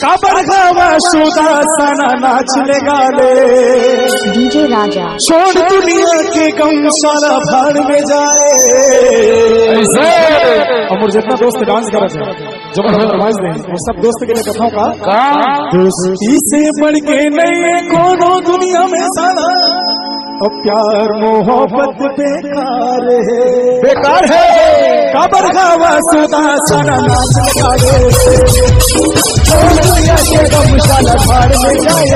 काबर खावा सुदासना नाचने गाले डीजे राजा छोड़ दुनिया के गम सारा भाड़ में जाए। और मुझे जितना दोस्त डांस कर रहे थे जो आवाज दें वो सब दोस्त के लिए कथाओं का दोस्ती से बढ़ के नहीं कोनो दुनिया में सारा और प्यार मोहब्बत बेकार है काबर खावा सुदासना नाचने गाले दुनिया के गम सारा भाड़ में जाए।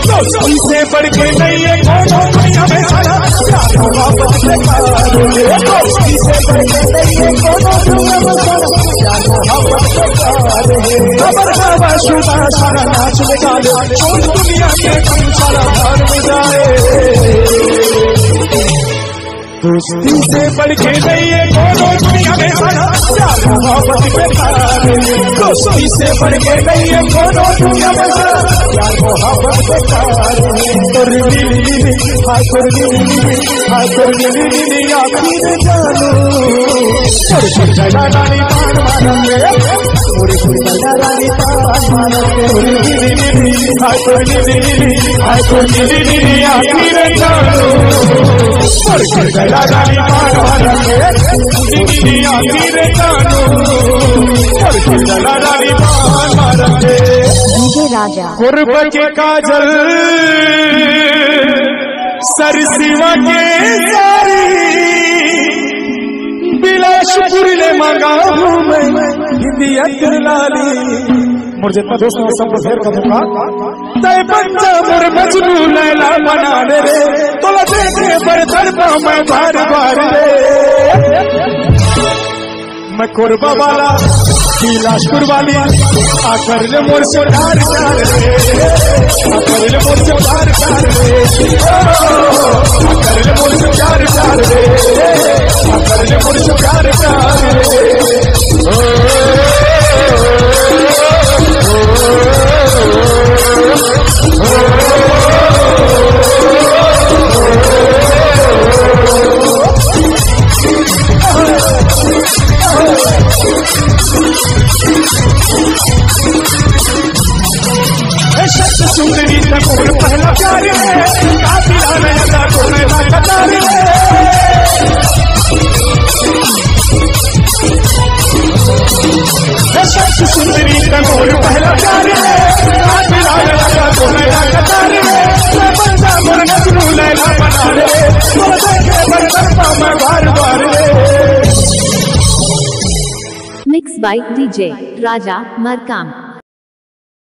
दोस्ती से बढ़ के नहीं है कोनो दुनिया में सारा प्यार मोहब्बत बेकार है। दोस्ती से बढ़ के नहीं है कोनो दुनिया में सारा प्यार मोहब्बत बेकार है। खबर हवा सुदासना नाच निकाले छोड़ दुनिया के गम सारा भाड़ में जाए। दोस्ती से बढ़ के नहीं है कोनो दुनिया में सारा प्यार मोहब्बत बेकार है। दोस्ती से बढ़ के नहीं है कोनो दुनिया में सारा प्यार मोहब्बत बेकार है। तोर नीली हाय तोर नीली हाय तोर नीली आखिर जानो तोर सुरला रानी पान मारंगे तोर सुरला रानी पान मारंगे तोर नीली हाय तोर नीली आखिर जानो तोर सुरला रानी पान मारंगे नीली आखिर जानो तोर सुरला रानी पान मारंगे। डीजे राजा गुरबत के काजल सरसिवा के सारी बिलासपुर ले मंगा हूँ मैं हिंदिया लाली मुझे जितना दोस्त है सब फेर करूंगा तय बच्चा मुर मजनू लैला बना दे रे तोला देखे बर्तन पा मैं बार बार रे मैं कोरबा वाला बिलासपुर वाली आकर ले मोर से प्यार कर रे आकर ले मोर से प्यार कर रे आकर ले मोर से प्यार कर रे आकर ले मोर से प्यार कर रे। सुंदरी तकोर पहला प्यार है कातिला रहता को मेरा कतार है सुंदरी तकोर पहला प्यार है कातिला रहता को मेरा कतार है बंदा मोर मजनू लैला बना रे तो देखे बर्तन पा मैं बार बार रे। Mix by DJ Raja Markam.